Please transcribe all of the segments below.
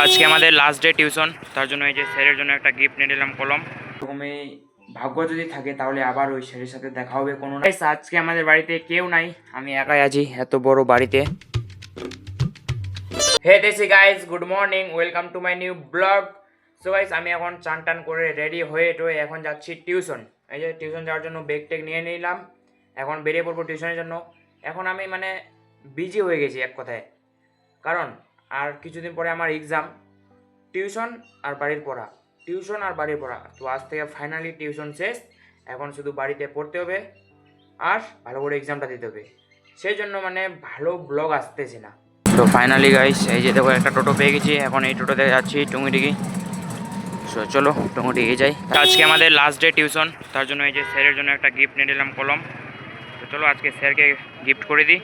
আজকে আমাদের last day tuition, তার জন্য এই যে স্যারের জন্য একটা গিফট নিয়ে নিলাম, কলম। তুমি ভাগ্য যদি থাকে তাহলে আবার ওই স্যারের সাথে দেখা হবে কোনো না। আজকে আমাদের বাড়িতে কেউ নাই, আমি একাই আছি এত বড় বাড়িতে। হে দেশি guys, good morning, welcome to my new blog. So guys, আমি এখন চান টান করে রেডি হয়ে টয়ে এখন যাচ্ছি টিউশন। এই যে টিউশন যাওয়ার জন্য ব্যাগ টেক নিয়ে নিলাম, এখন বেরিয়ে পড়বো টিউশনের জন্য। এখন আমি বিজি হয়ে গেছি এক কথায়, কারণ আর কিছুদিন পরে আমার এক্সাম। টিউশন আর বাড়ির পড়া, টিউশন আর বাড়ির পড়া, তো আজ থেকে ফাইনালি টিউশন শেষ। এখন শুধু বাড়িতে পড়তে হবে আর ভালো করে এক্সামটা দিতে হবে। সেই জন্য ভালো ব্লগ আসতেছে না। তো ফাইনালি গাইস, এই যে দেখো একটা টোটো পেয়ে গেছি, এখন এই টোটোতে যাচ্ছি টুঙ্গিডিগি। সো চলো টুঙ্গিডিগি যাই। আজকে আমাদের লাস্ট ডে টিউশন, তার জন্য এই যে স্যারের জন্য একটা গিফট নিয়ে নিলাম, কলম। তো চলো আজকে স্যারকে গিফট করে দিই,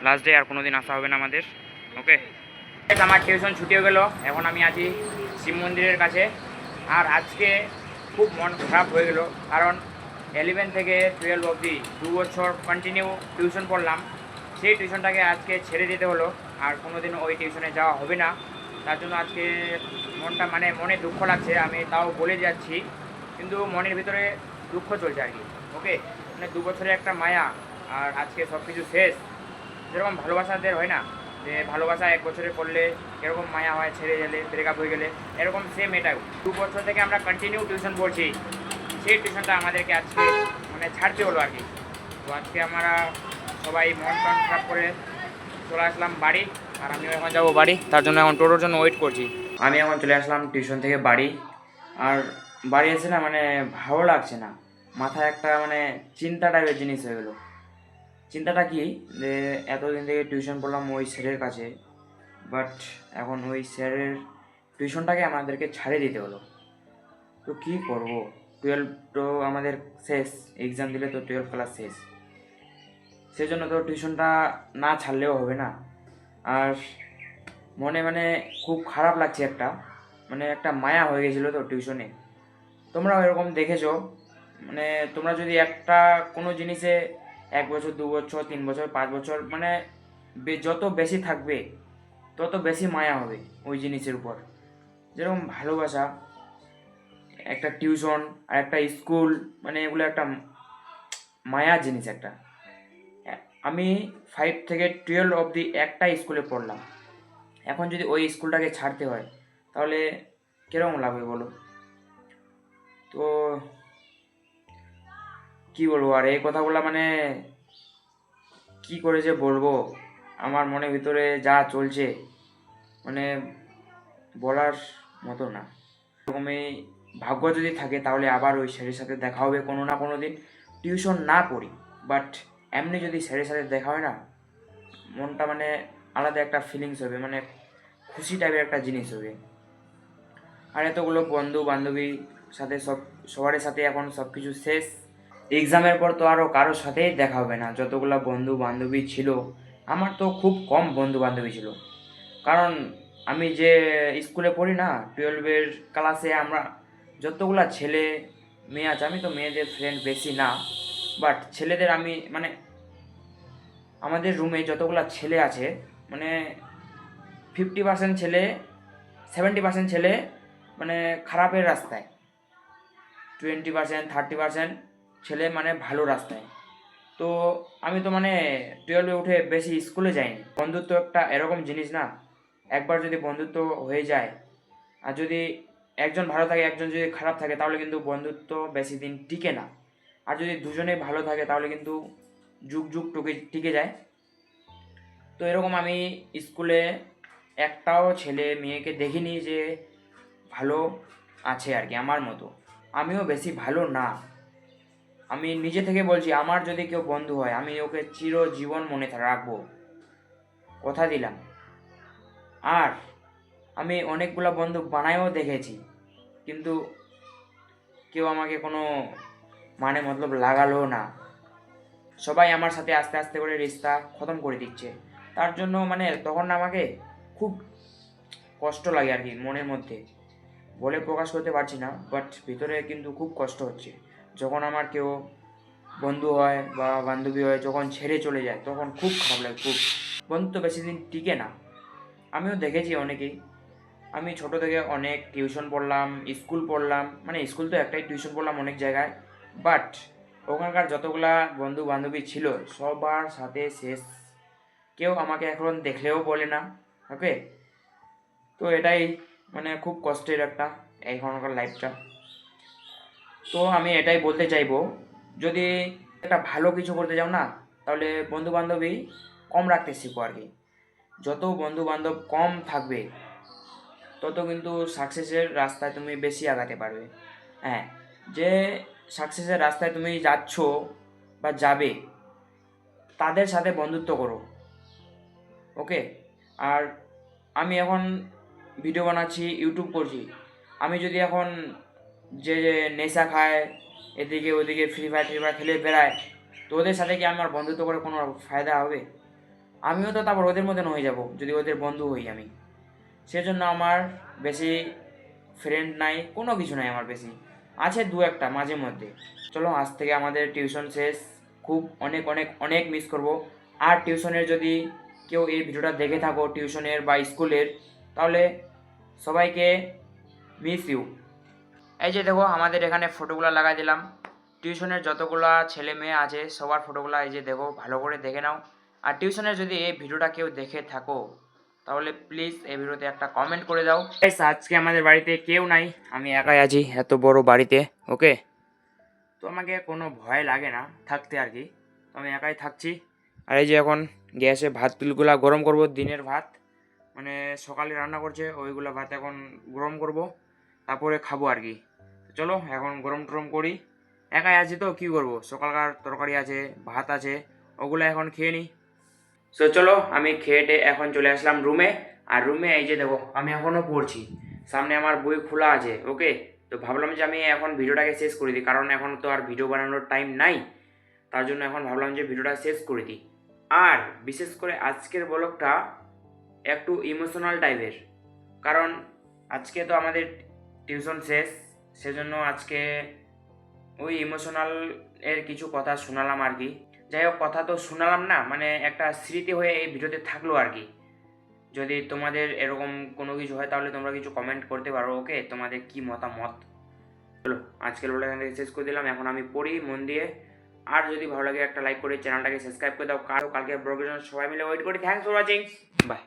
লাস্ট ডে আর কোনো দিন আসা হবে না আমাদের। ওকে, আমার টিউশন ছুটি হয়ে গেল, এখন আমি আছি শিব মন্দিরের কাছে। আর আজকে খুব মন খারাপ হয়ে গেল, কারণ 11 থেকে 12 অবধি 2 বছর কন্টিনিউ টিউশন পড়লাম। সেই টিউশনটাকে আজকে ছেড়ে দিতে হলো, আর কোনো দিন ওই টিউশনে যাওয়া হবে না। তার জন্য আজকে মনটা মনে দুঃখ লাগছে, আমি তাও বলে যাচ্ছি, কিন্তু মনের ভিতরে দুঃখ চলছে আর কি। ওকে, 2 বছরের একটা মায়া, আর আজকে সব কিছু শেষ। যেরকম ভালোবাসাদের হয় না, যে ভালোবাসা 1 বছরে করলে এরকম মায়া হয়, ছেড়ে গেলে ব্রেকআপ হয়ে গেলে, এরকম সেম এটাও 2 বছর থেকে আমরা কন্টিনিউ টিউশন পড়ছি। সেই টিউশনটা আমাদেরকে আজকে ছাড়তে হলো আর কি। তো আজকে আমরা সবাই মন প্রাণ খারাপ করে চলে আসলাম বাড়ি, আর আমিও এখন যাবো বাড়ি, তার জন্য এখন টোটোর জন্য ওয়েট করছি। আমি এখন চলে আসলাম টিউশন থেকে বাড়ি, আর বাড়ি এসে না ভালো লাগছে না, মাথায় একটা চিন্তা টাইপের জিনিস হয়ে গেলো। চিন্তাটা কি, যে এতদিন থেকে টিউশন পড়লাম ওই স্যারের কাছে, বাট এখন ওই স্যারের টিউশনটাকে আমাদেরকে ছাড়িয়ে দিতে হলো। তো কী করব, 12 তো আমাদের শেষ, এক্সাম দিলে তো 12 ক্লাস শেষ। সেজন্য তো টিউশনটা না ছাড়লেও হবে না। আর মনে খুব খারাপ লাগছে, একটা মায়া হয়ে গেছিলো তো টিউশনে। তোমরাও এরকম দেখেছো, তোমরা যদি একটা কোনো জিনিসে 1 বছর 2 বছর 3 বছর 5 বছর যত বেশি থাকবে তত বেশি মায়া হবে ওই জিনিসের উপর। যেরকম ভালোবাসা, একটা টিউশন আর একটা স্কুল, এগুলো একটা মায়া জিনিস একটা। আমি 5 থেকে 12 অবধি একটা স্কুলে পড়লাম, এখন যদি ওই স্কুলটাকে ছাড়তে হয় তাহলে কীরকম লাগবে বলো। তো কি বলবো, আর এই কথাগুলো কি করে যে বলবো, আমার মনের ভিতরে যা চলছে বলার মতো না। এরকমই ভাগ্য যদি থাকে তাহলে আবার ওই স্যারের সাথে দেখা হবে কোনো না কোনো দিন, টিউশন না পড়ি, বাট এমনি যদি স্যারের সাথে দেখা হয় না, মনটা আলাদা একটা ফিলিংস হবে, খুশি টাইপের একটা জিনিস হবে। আর এতগুলো বন্ধু বান্ধবীর সাথে সবার সাথে এখন সব কিছু শেষ। এক্সামের পর তো আরও কারোর সাথেই দেখা হবে না। যতগুলো বন্ধু বান্ধবী ছিল, আমার তো খুব কম বন্ধু বান্ধবী ছিল, কারণ আমি যে স্কুলে পড়ি না, 12-এর ক্লাসে আমরা যতগুলা ছেলে মেয়ে আছে, আমি তো মেয়েদের ফ্রেন্ড বেশি না, বাট ছেলেদের আমি আমাদের রুমে যতগুলা ছেলে আছে 50% ছেলে, 70% ছেলে খারাপের রাস্তায়, 20% 30% ছেলে ভালো রাস্তায়। তো আমি তো 12-এ উঠে বেশি স্কুলে যাইনি। বন্ধুত্ব একটা এরকম জিনিস না, একবার যদি বন্ধুত্ব হয়ে যায়, আর যদি একজন ভালো থাকে একজন যদি খারাপ থাকে, তাহলে কিন্তু বন্ধুত্ব বেশি দিন টিকে না। আর যদি দুজনেই ভালো থাকে তাহলে কিন্তু যুগ যুগ টিকে যায়। তো এরকম আমি স্কুলে একটাও ছেলে মেয়েকে দেখিনি যে ভালো আছে আর কি আমার মতো। আমিও বেশি ভালো না, আমি নিজে থেকে বলছি, আমার যদি কেউ বন্ধু হয় আমি ওকে চিরজীবন মনে রাখবো, কথা দিলাম। আর আমি অনেকগুলো বন্ধু বানায়ও দেখেছি, কিন্তু কেউ আমাকে কোনো মতলব লাগালো না। সবাই আমার সাথে আস্তে আস্তে করে রিশতা খতম করে দিচ্ছে। তার জন্য তখন আমাকে খুব কষ্ট লাগে আর কি, মনের মধ্যে বলে প্রকাশ করতে পারছি না, বাট ভিতরে কিন্তু খুব কষ্ট হচ্ছে। যখন আমার কেউ বন্ধু হয় বা বান্ধবী হয় যখন ছেড়ে চলে যায়, তখন খুব খারাপ লাগে, খুব। বন্ধু তো বেশি দিন টিকে না, আমিও দেখেছি অনেকেই। আমি ছোট থেকে অনেক টিউশন পড়লাম, স্কুল পড়লাম, মানে স্কুল তো একটাই, টিউশন পড়লাম অনেক জায়গায়। বাট ওখানকার যতগুলা বন্ধু বান্ধবী ছিল সবার সাথে শেষ, কেউ আমাকে এখন দেখলেও বলে না। ওকে, তো এটাই মানে খুব কষ্টের একটা এখনকার লাইফটা। তো আমি এটাই বলতে চাইবো, যদি একটা ভালো কিছু করতে যাও না, তাহলে বন্ধু বান্ধবী কম রাখতে শিখো আর কি। যত বন্ধু বান্ধব কম থাকবে তত কিন্তু সাকসেসের রাস্তায় তুমি বেশি আগাতে পারবে। হ্যাঁ, যে সাকসেসের রাস্তায় তুমি যাচ্ছ বা যাবে, তাদের সাথে বন্ধুত্ব করো। ওকে, আর আমি এখন ভিডিও বানাচ্ছি, ইউটিউব করছি, আমি যদি এখন যে নেশা খায়, এদিকে ওদিকে ফ্রি ফায়ার খেলে বেড়ায়, তো ওদের সাথে কি আমার বন্ধুত্ব করে কোনো ফায়দা হবে? আমিও তো তারপর ওদের মতন হয়ে যাব যদি ওদের বন্ধু হই আমি। সেজন্য আমার বেশি ফ্রেন্ড নাই, কোনো কিছু নাই আমার, বেশি আছে দু একটা মাঝে মধ্যে। চলো, আজ থেকে আমাদের টিউশন শেষ, খুব অনেক অনেক অনেক মিস করব। আর টিউশনের যদি কেউ এই ভিডিওটা দেখে থাকো, টিউশনের বা স্কুলের, তাহলে সবাইকে মিস ইউ। এই যে দেখো, আমাদের এখানে ফটোগুলো লাগাই দিলাম, টিউশনের যতগুলা ছেলে মেয়ে আছে সবার ফটোগুলো এই যে দেখো, ভালো করে দেখে নাও। আর টিউশনের যদি এই ভিডিওটা কেউ দেখে থাকো, তাহলে প্লিজ এই ভিডিওতে একটা কমেন্ট করে দাও। আজকে আমাদের বাড়িতে কেউ নাই, আমি একাই আছি এত বড় বাড়িতে। ওকে, তো আমাকে কোনো ভয় লাগে না থাকতে আর কি, তো আমি একাই থাকছি। আর এই যে এখন গ্যাসে ভাতগুলা গরম করব, দিনের ভাত, মানে সকালে রান্না করছে ওইগুলো ভাত এখন গরম করব, তারপরে খাবো আর কি। চলো এখন গরম টরম করি, একাই আছি তো কী করবো, সকালকার তরকারি আছে, ভাত আছে, ওগুলো এখন খেয়ে নিই। সো চলো, আমি খেয়ে এখন চলে আসলাম রুমে। আর রুমে এই যে দেখো, আমি এখনও পড়ছি, সামনে আমার বই খোলা আছে। ওকে, তো ভাবলাম যে আমি এখন ভিডিওটাকে শেষ করে দিই, কারণ এখন তো আর ভিডিও বানানোর টাইম নাই, তার জন্য এখন ভাবলাম যে ভিডিওটা শেষ করে দিই। আর বিশেষ করে আজকের ব্লগটা একটু ইমোশনাল টাইপের, কারণ আজকে তো আমাদের টিউশন শেষ, সেজন্য আজকে ওই ইমোশনাল এর কিছু কথা শোনালাম আর কি। যাই হোক, কথা তো শোনালাম না, মানে একটা স্মৃতি হয়ে এই ভিডিওতে থাকলো আর কি। যদি তোমাদের এরকম কোনো কিছু হয় তাহলে তোমরা কিছু কমেন্ট করতে পারো। ওকে, তোমাদের কি মতামত। চলো, আজকের ভিডিও এখান থেকে শেষ করে দিলাম, এখন আমি পড়ি মন দিয়ে। আর যদি ভালো লাগে একটা লাইক করে চ্যানেলটাকে সাবস্ক্রাইব করে দাও, কালকে ব্লগের জন্য সবাই মিলে ওয়েট করি। Thanks for watching, by.